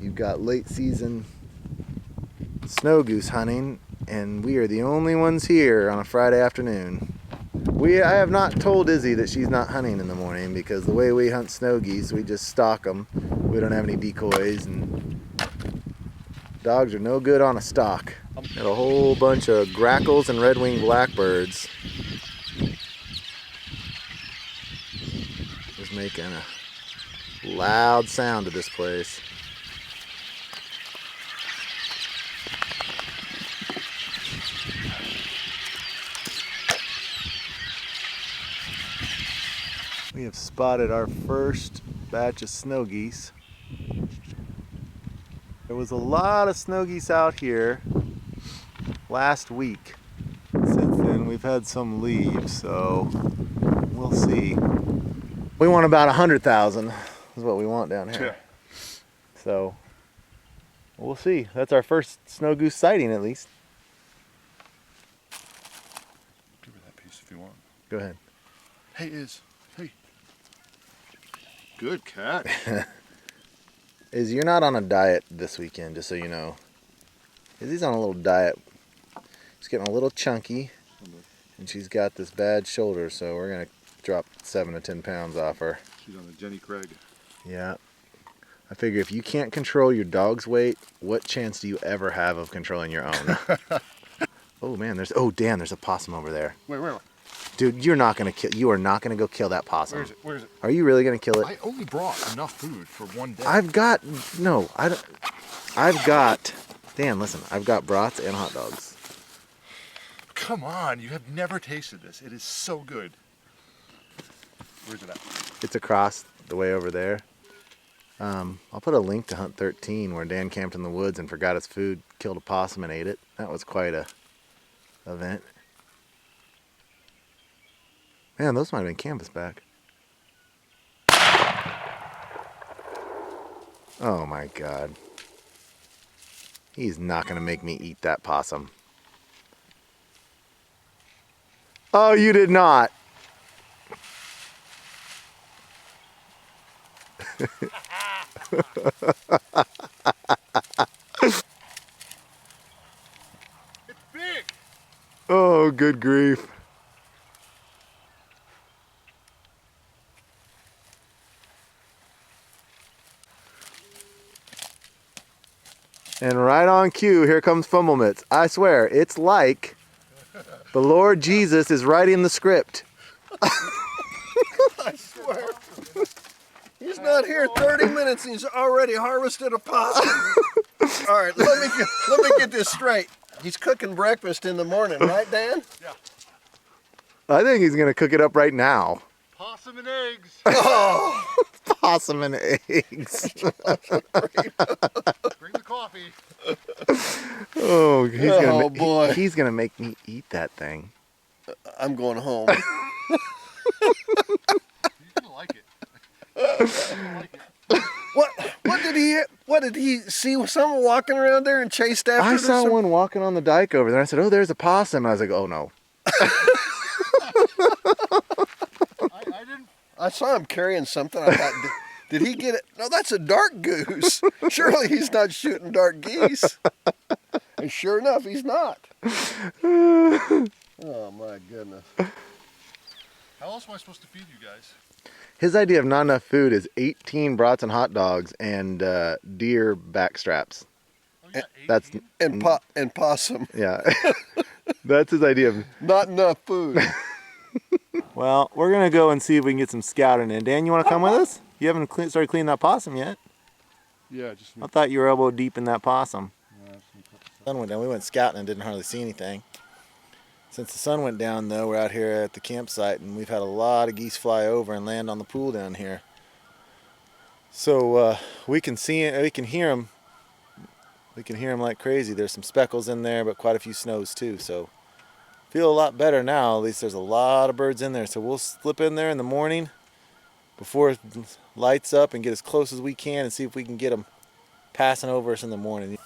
you've got late season snow goose hunting, and we are the only ones here on a Friday afternoon. I have not told Izzy that she's not hunting in the morning, because the way we hunt snow geese, we just stalk them. We don't have any decoys, and dogs are no good on a stalk. Got a whole bunch of grackles and red-winged blackbirds. Just making a loud sound to this place. We have spotted our first batch of snow geese. There was a lot of snow geese out here last week. Since then we've had some leave, so we'll see. We want about 100,000 is what we want down here. Yeah. So we'll see. That's our first snow goose sighting, at least. Give her that piece if you want. Go ahead. Hey, hey. Good cat. You're not on a diet this weekend, just so you know. He's on a little diet. She's getting a little chunky, and she's got this bad shoulder, so we're gonna drop 7 to 10 pounds off her. She's on the Jenny Craig. Yeah. I figure if you can't control your dog's weight, what chance do you ever have of controlling your own? Oh man, there's a possum over there. Where? Dude, you are not gonna go kill that possum. Where is it? Are you really gonna kill it? I only brought enough food for one day. I've got Dan, listen, I've got brats and hot dogs. Come on, you have never tasted this. It is so good. Where's it at? It's across the way over there. I'll put a link to Hunt 13 where Dan camped in the woods and forgot his food, killed a possum and ate it. That was quite a event. Man, those might have been canvasback. Oh my God. He's not gonna make me eat that possum. Oh, you did not. It's big. Oh, good grief. And right on cue, here comes Fumble Mitts. I swear, it's like the Lord Jesus is writing the script. I swear. He's not here 30 minutes and he's already harvested a possum. All right, let me get this straight. He's cooking breakfast in the morning, right, Dan? Yeah. I think he's gonna cook it up right now. Possum and eggs. Oh, Possum and eggs. Bring the coffee. Oh, boy. He's gonna make me eat that thing. I'm going home. You're gonna like it. What did he see? Someone walking around there and chased after? I saw one walking on the dike over there. I said, "Oh, there's a possum." I was like, "Oh no." I didn't. I saw him carrying something. I thought, did he get it? No, that's a dark goose. Surely he's not shooting dark geese. And sure enough, he's not. Oh my goodness. How else am I supposed to feed you guys? His idea of not enough food is 18 brats and hot dogs and deer back straps. Oh, you got That's 18? And possum. Yeah. That's his idea of Not enough food. Well, we're gonna go and see if we can get some scouting in. Dan, you want to come with us? You haven't started cleaning that possum yet. Yeah, just. I thought you were elbow deep in that possum. Sun went down. We went scouting and didn't hardly see anything. Since the sun went down, though, we're out here at the campsite, and we've had a lot of geese fly over and land on the pool down here. So we can see it. We can hear them. We can hear them like crazy. There's some speckles in there, but quite a few snows too. So feel a lot better now. At least there's a lot of birds in there. So we'll slip in there in the morning before it lights up and get as close as we can and see if we can get them passing over us in the morning.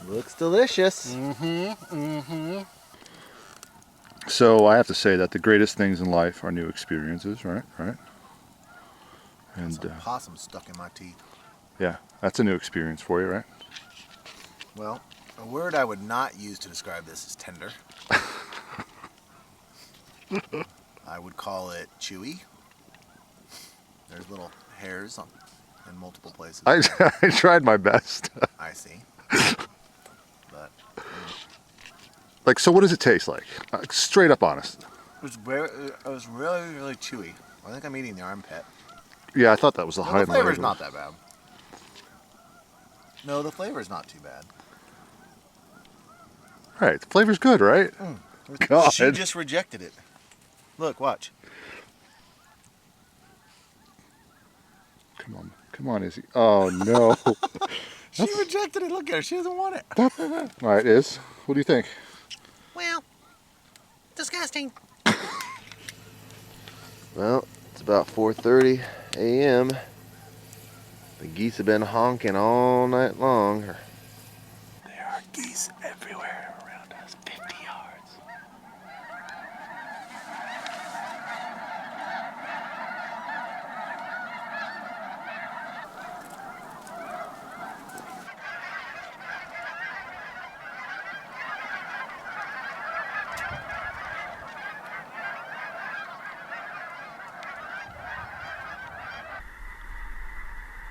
Looks delicious. So I have to say that the greatest things in life are new experiences, right? And Some possum stuck in my teeth. Yeah, that's a new experience for you, right? Well, a word I would not use to describe this is tender. I would call it chewy. There's little hairs in multiple places. I tried my best. I see. But Like, so what does it taste like? Straight up honest. it was really, really chewy. I think I'm eating the armpit. Yeah, I thought that was the No, highlight. the flavor's not that bad. No, the flavor's not too bad. Right, the flavor's good, right? God. She just rejected it. Look, watch. Come on, Izzy. Oh no. She rejected it. Look at her. She doesn't want it. All right, Iz, what do you think? Well, disgusting. Well, it's about 4:30 a.m. The geese have been honking all night long. There are geese everywhere around us, 50 yards.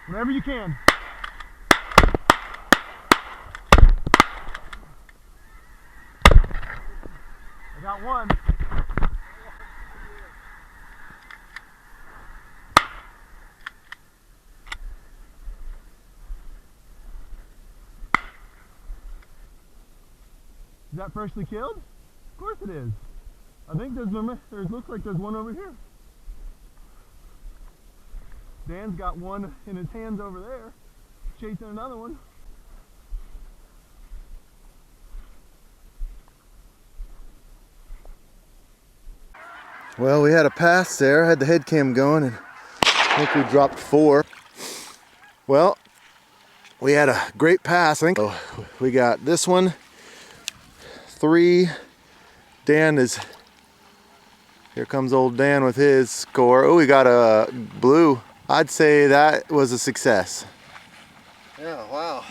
Whenever you can. I got one. Is that freshly killed? Of course it is. I think there's looks like there's one over here. Dan's got one in his hands over there, chasing another one. Well, we had a pass there. I had the head cam going, and I think we dropped 4. Well, we had a great pass. I think we got this one, 3. Dan is, here comes old Dan with his score. Oh, we got a blue. I'd say that was a success. Yeah, wow.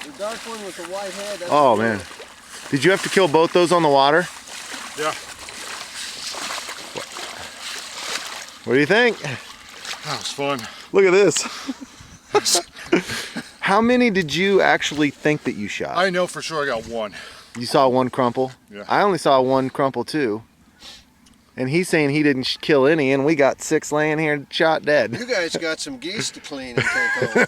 The dark one with the white head. That's Oh good. man. Did you have to kill both those on the water? Yeah. What do you think? That was fun. Look at this. How many did you actually think that you shot? I know for sure I got one. You saw one crumple? Yeah. I only saw one crumple too. And he's saying he didn't kill any, and we got 6 laying here shot dead. You guys got some geese to clean and take home.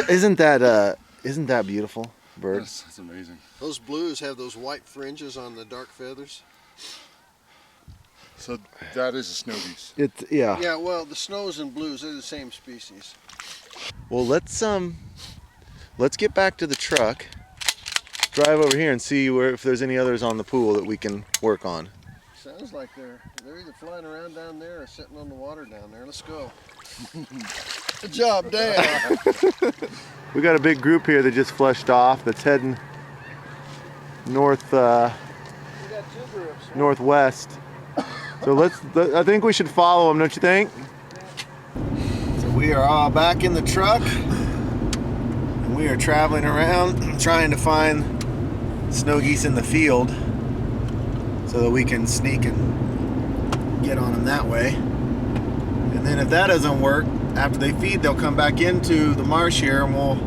Isn't that beautiful, bird? That's amazing. Those blues have those white fringes on the dark feathers. So that is a snow geese. It's yeah. Yeah, well, the snows and blues, they're the same species. Well, let's get back to the truck. Drive over here and see if there's any others on the pool that we can work on. Sounds like they're either flying around down there or sitting on the water down there. Let's go. Good job, Dan. We got a big group here that just flushed off that's heading north We got 2 groups. northwest. So I think we should follow them, don't you think? So we are all back in the truck. And we are traveling around trying to find snow geese in the field so that we can sneak and get on them that way. And then if that doesn't work, after they feed, they'll come back into the marsh here, and we'll,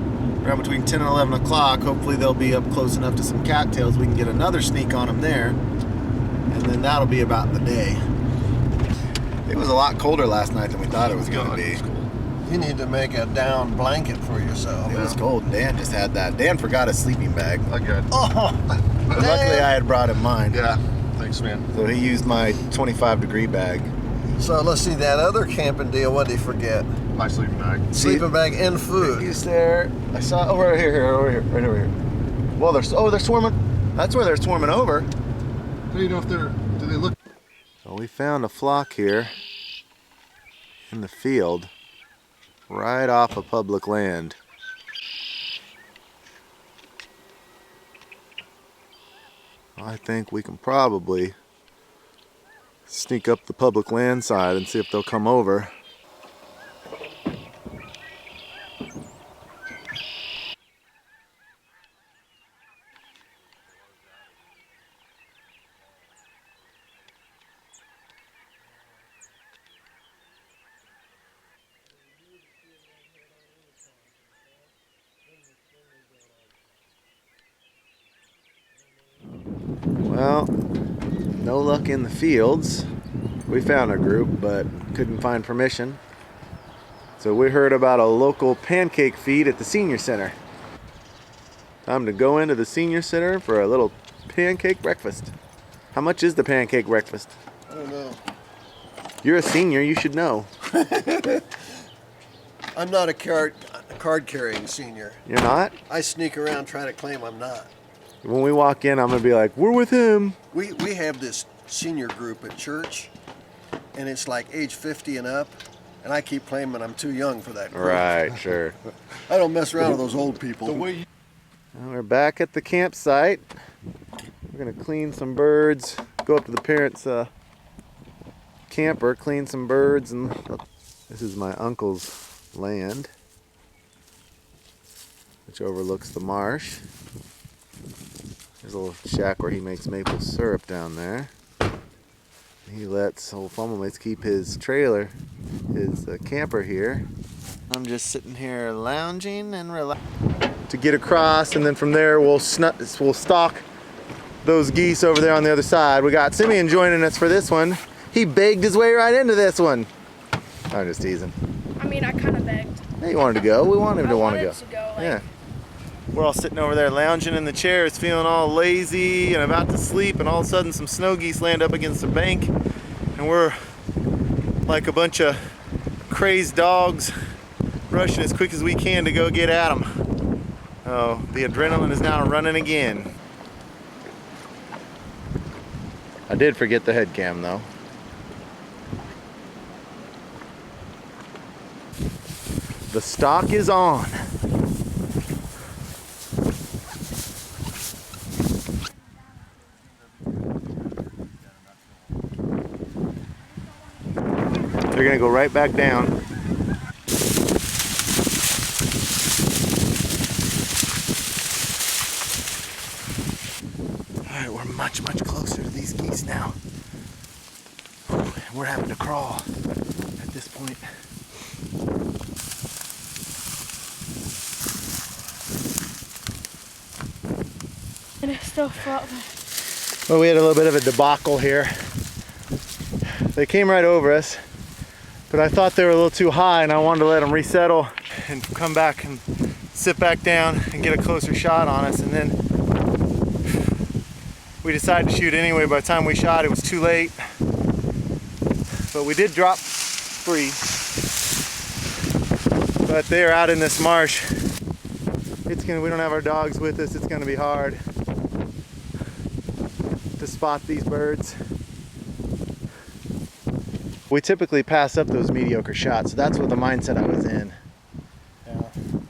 around between 10 and 11 o'clock, hopefully they'll be up close enough to some cattails we can get another sneak on them there. And then that'll be about the day. It was a lot colder last night than we thought it was going to be. You need to make a down blanket for yourself. It was cold. Dan just had that. Dan forgot his sleeping bag. I got it. Oh, Luckily, I had brought him mine. Yeah. Thanks, man. So he used my 25-degree bag. so let's see that other camping deal. What did he forget? My sleeping bag. Sleeping bag and food. He's there. I saw over here, right over here. Well, they're swarming. That's where they're swarming over. How do you know if do they look? So we found a flock here in the field, right off of public land. I think we can probably Sneak up the public land side and see if they'll come over. Well, no luck in the fields. We found a group, but couldn't find permission. So we heard about a local pancake feed at the senior center. Time to go into the senior center for a little pancake breakfast. How much is the pancake breakfast? I don't know. You're a senior, you should know. I'm not a card-carrying senior. You're not? I sneak around trying to claim I'm not. When we walk in, I'm gonna be like, we're with him. We have this senior group at church, and it's like age 50 and up, and I keep claiming I'm too young for that group. Right, sure. I don't mess around with those old people. Well, we're back at the campsite. We're gonna clean some birds, go up to the parents' camper, clean some birds, and this is my uncle's land, which overlooks the marsh. There's a little shack where he makes maple syrup down there. He lets old Fumblemates keep his trailer, his camper here. I'm just sitting here lounging and relaxing. To get across, and then from there we'll stalk those geese over there on the other side. We got Simeon joining us for this one. He begged his way right into this one. I'm just teasing. I mean, I kind of begged. Yeah, he wanted to go. We want him to want to go. Like, yeah. We're all sitting over there lounging in the chairs, feeling all lazy and about to sleep, and all of a sudden some snow geese land up against the bank, and we're like a bunch of crazed dogs rushing as quick as we can to go get at them. Oh, the adrenaline is now running again. I did forget the head cam though. The stock is on. They're gonna go right back down. All right, we're much closer to these geese now. We're having to crawl at this point. and it's still floating. Well, we had a little bit of a debacle here. They came right over us, but I thought they were a little too high and I wanted to let them resettle and come back and sit back down and get a closer shot on us, and then we decided to shoot anyway. By the time we shot, it was too late, but we did drop 3. But they're out in this marsh. We don't have our dogs with us. It's gonna be hard to spot these birds. We typically pass up those mediocre shots, so that's what the mindset I was in. Yeah.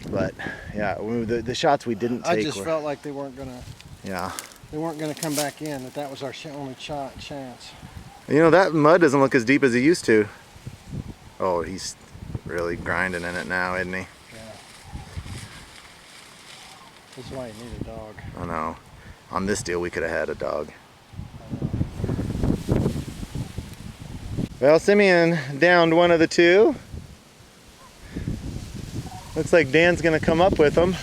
But yeah, the shots we didn't take. I just felt like they weren't gonna. Yeah. They weren't gonna come back in. That was our only chance. You know, that mud doesn't look as deep as it used to. Oh, he's really grinding in it now, isn't he? Yeah. That's why you need a dog. I know. On this deal, we could have had a dog. Well, Simeon downed one of the 2. Looks like Dan's gonna come up with them.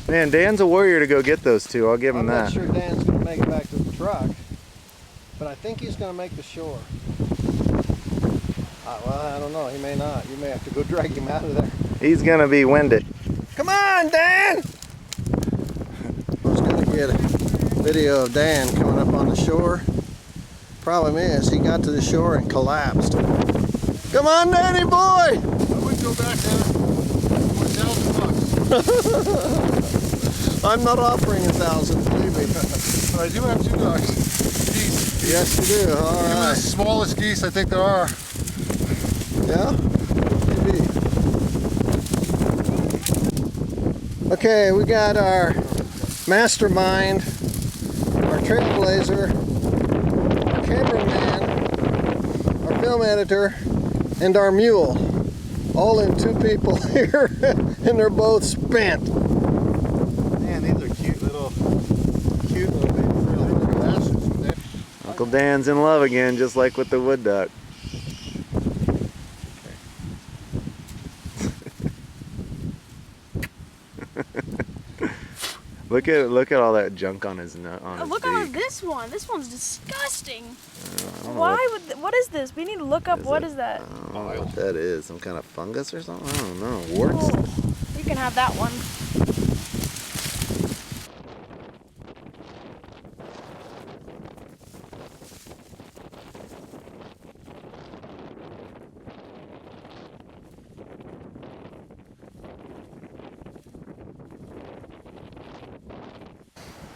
Man, Dan's a warrior to go get those 2. I'll give him that. I'm not sure Dan's gonna make it back to the truck, but I think he's gonna make the shore. Well, I don't know. He may not. You may have to go drag him out of there. He's gonna be winded. Come on, Dan! I was gonna get a video of Dan coming up on the shore. Problem is, he got to the shore and collapsed. Come on, Danny boy! I wouldn't go back there. $1,000. I'm not offering 1,000, believe me. But I do have 2 dogs. Geese. Yes, you do. All Even the right. smallest geese I think there are. Yeah? Maybe. Okay, we got our mastermind, our trailblazer, film editor, and our mule. All in 2 people here, and they're both spent. Man, these are cute little baby. Uncle Dan's in love again, just like with the wood duck. Look at all that junk on his nut. Look at this one. This one's disgusting. Why What is this? We need to look up. What is that? I don't know what that is. Some kind of fungus or something? I don't know. Warts? Oh, you can have that one.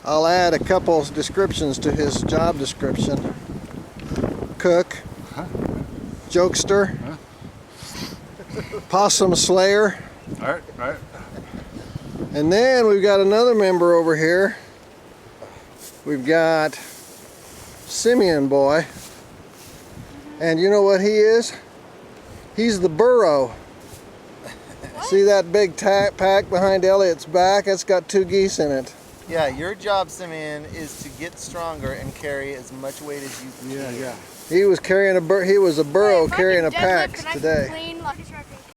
I'll add a couple descriptions to his job description. Cook, jokester, possum slayer, All right. and then we've got another member over here. We've got Simeon boy, and you know what he is? He's the burro. See that big pack behind Elliot's back? That's got 2 geese in it. Yeah, your job, Simeon, is to get stronger and carry as much weight as you can. He was carrying he was a burro carrying a pack Deadlift, and I can today. clean Lucky Strike